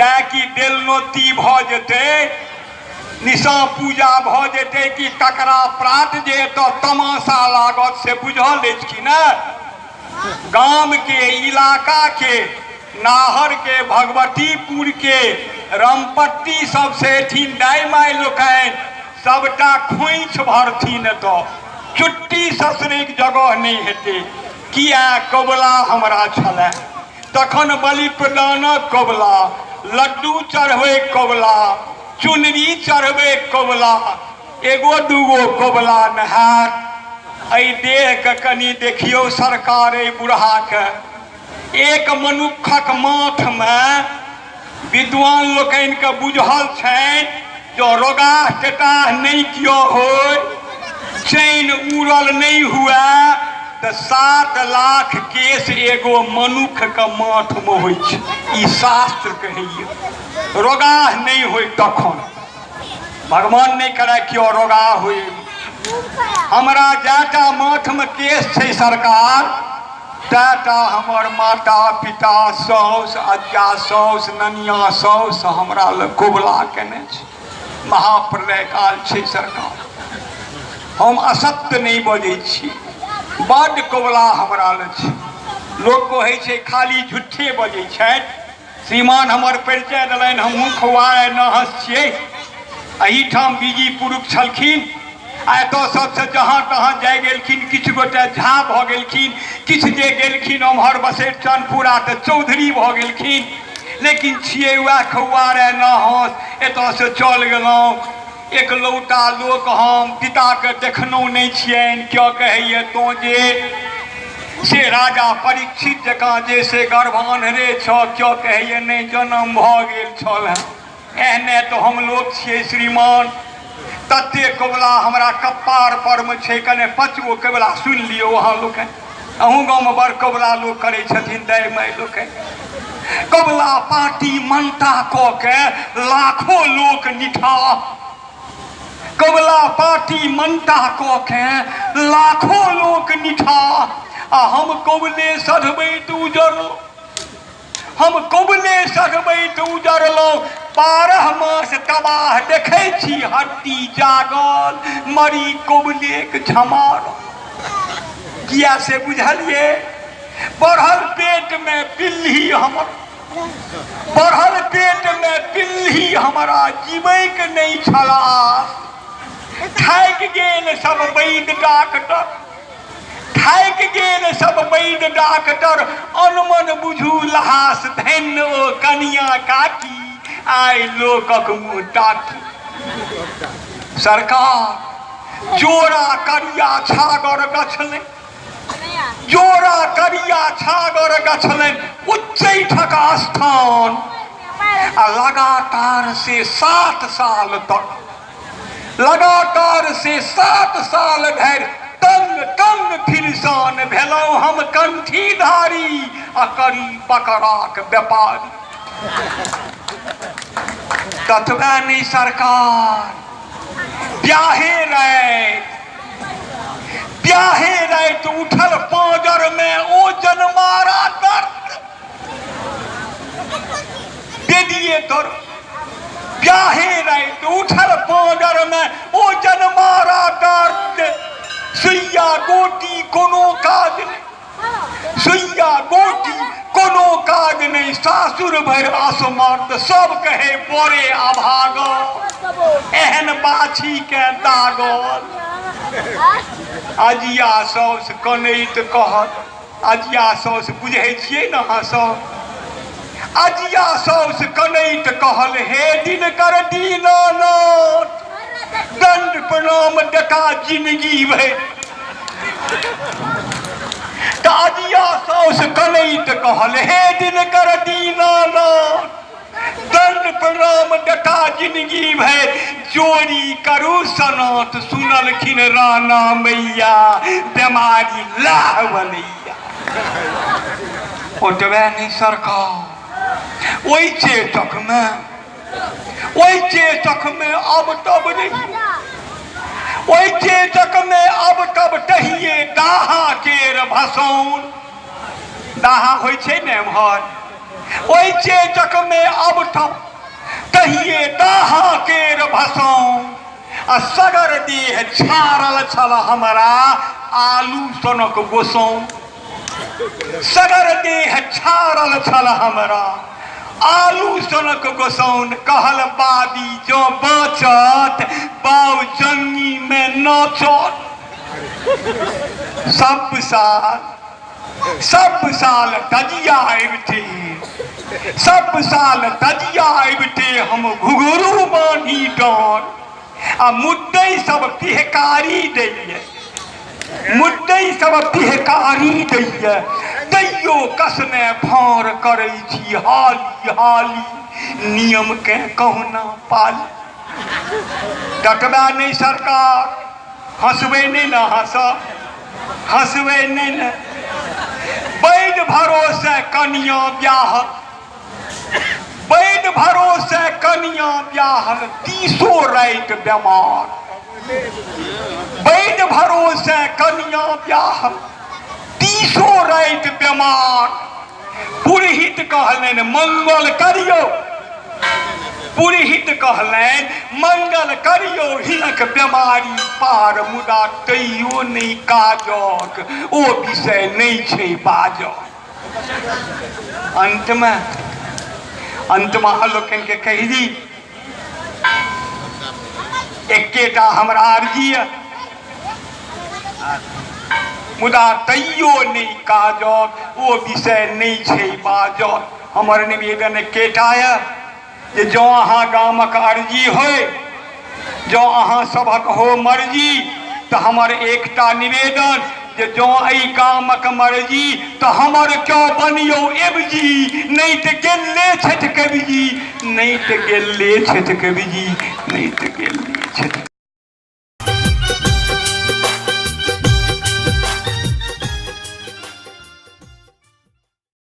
जाए कि देलनोती भ जेतै, निशा पूजा भ जेतै कि ककरा प्रात जे तो तमाशा लागत से बुझल अछि कि ना। गाम के इलाका के नाहर के भगवतीपुर के रामपट्टी सबसे एठिन दाई माय लोकनि सबटा खोइछ भरथिन तो चुट्टी ससुरैक जगह नहीं हेतै। किया कबुला हमरा छलै, तखन बलि प्रदानक कबुला, लड्डू चढ़बै कबुला, चुनरी चढ़बै कबुला, एगो दूगो कबुला नहात। एहि देह के कनि देखियौ सरकार, एहि बूढ़ा के एक मनुखक माथ में विद्वान लोकनि के बुझल छनि जो रोगाह टेटाह नहीं कियो होय, चैन उड़ल नहीं हुआ तो 7 लाख केस एगो मनुख के माथ में होइ छै। ई शास्त्र कहैया रोगाह नहीं होय तखन, भगवान नहीं करे क्यों रोगाह होय। हमरा जाटा माथ में केस छै सरकार, ताटा हमर माता पिता साउस अज्जा साउस ननिया साउस हमरा ले कबुला केने छै। महाप्रलय काल छै सरकार, हम असत्य नहीं बजै छी, बड़ कबुला हमरा ले छै। लोग कहै छै खाली झूठे बजै छथि। श्रीमान हमर परिचय देलनि, हमहूँ खुआए नहस छियै, एहिठाम बीजी पुरुष छलखिन। आ तो सबसे जहाँ तहाँ जाय गेलखिन, किछु गोटे झा भऽ गेलखिन, किछु जे गेलखिन ओम्हर बसेट चनपुरा तऽ चौधरी भऽ गेलखिन। लेकिन छियै वएह खौआरे नहस, एतऽ से चल गेलहुँ। एक लौटा लोक हम पिता के देखनौ नहीं छियनि, क्यों कहैया तो जे से राजा परीक्षित जकाँ जे से गर्भान्हरे छ, क्यों कहैया नहीं जन्म भ गेल छल। एहने तो हम लोग छियै श्रीमान। तते कबुला हमरा कपार पर में छै, कने 5 गो कबुला सुन लियो वहाँ लोग। अहूँ गाँव में बड़ कबुला लोग करे छथिन दाई माय लोग। कबुला पार्टी मनता क के लाखों लोक निठा, कबुला पार्टी मनता क के लाखों लोक निठा। आ हम कबुले सधबै तो उजरलो, हम कबुले सधबै तो उजरलो। 12 मास तबाह देखै छी, हड्डी जागल मरी कबुले के झमार। किया से बुझलिए, बढ़ल पेट में पिल्ली हमर, बढ़ल पेट में पिल्ली हमरा जीवै के नहीं छला। थाकि गेल सब वैद्य डॉक्टर, थाकि गेल सब वैद्य डॉक्टर। अनमन बुझू लहास धन्य ओ कनिया काकी, आइ लोकक मुँह टाकी। सरकार जोड़ा करिया छागर गछलनि, जोड़ा करिया छागर गछलनि उच्चैठक स्थान। आ लगातार से 7 साल तक, लगातार से 7 साल धरि तंग तंग फिरसान भेलहुँ हम कंठीधारी आ करी बकराक व्यापारी। ततबे नहीं सरकार, ब्याहे रात उठल पांजर में ओ जनमारा दर्द दे दिए तोर। ब्याहे रात उठल पांजर में ओ जनमारा दर्द, सुइया गोटी कोनो काज नहीं, सुइया गोटी कोनो काज नहीं। सासुर भर आसमर्द सब कहे बोरे अभागल, एहन बाछी के दागल। अजिया साउस कनैत कहत, अजिया साउस बुझै छियै न अहाँ सब, अजिया साउस कनैत कहल, हे दिनकर दीनानाथ दंड प्रणाम डका जिंदगी भर। अजिया साउस कनैत कहल, हे दिनकर दीनानाथ दंड प्रणाम डका जिंदगी भर। चोरी करू सनात सुनलखिन राना मैया, बीमारी लाह बनैया। ओतबे नहीं सरकार, ओहि चेतक में अब तब नहीं, ओहि चेतक में अब तब तहिए दाहा केर भसौन। दाहा होइ छै ने एम्हर, ओई चेचक में अब तहिए दाहा केर भसौ आ सगर देह छारल छल हमरा आलू सनक गोसौ। सगर देह छारल छल हमरा आलू सनक गोसौन। कहल बादी जो बचत बाऊ जंगी में नचत। सब साल तजिया अबिते, सब साल तजिया अबिते हम घुघरू बानी डान आ मुद्दै सब पिहकारी दैये, मुद्दै सब पिहकारी दैये। तैयो कसने भार करै छी हाली हाली नियम के कहुना पाली। डटबा नहीं सरकार, हंसबे नहीं ना हंसब, हंसबे नहीं ना। वैद्य भरोसे कनिया ब्याहल, वैद्य भरोसे कनिया ब्याहल 30 राति बीमार। वैद्य भरोसे कनिया ब्याहल 30 राति बीमार। पुरोहित कहलनि मंगल करियो, पुरोहित कहलनि मंगल करियो हिनक बीमारी पार। मुदा तैयो नहीं काजक, ओ विषय नहीं छै बाजक। अंत में लोकन के कही दी एकेटा हमरा अर्जी है, मुदा तैयो नहीं काजक, ओ विषय नहीं छै बाजक। हमर निवेदन एकेटा है जे जो अहाँ गामक अर्जी होय, जो अहाँ सबक हो मर्जी, तो हमर एकटा निवेदन जे जो एहि गामक मर्जी तो हमर क्यों बनियो एबजी। नहीं तो गेले छठ कविजी, नहीं तो गेले छठ कविजी, नहीं तो गेले छठ।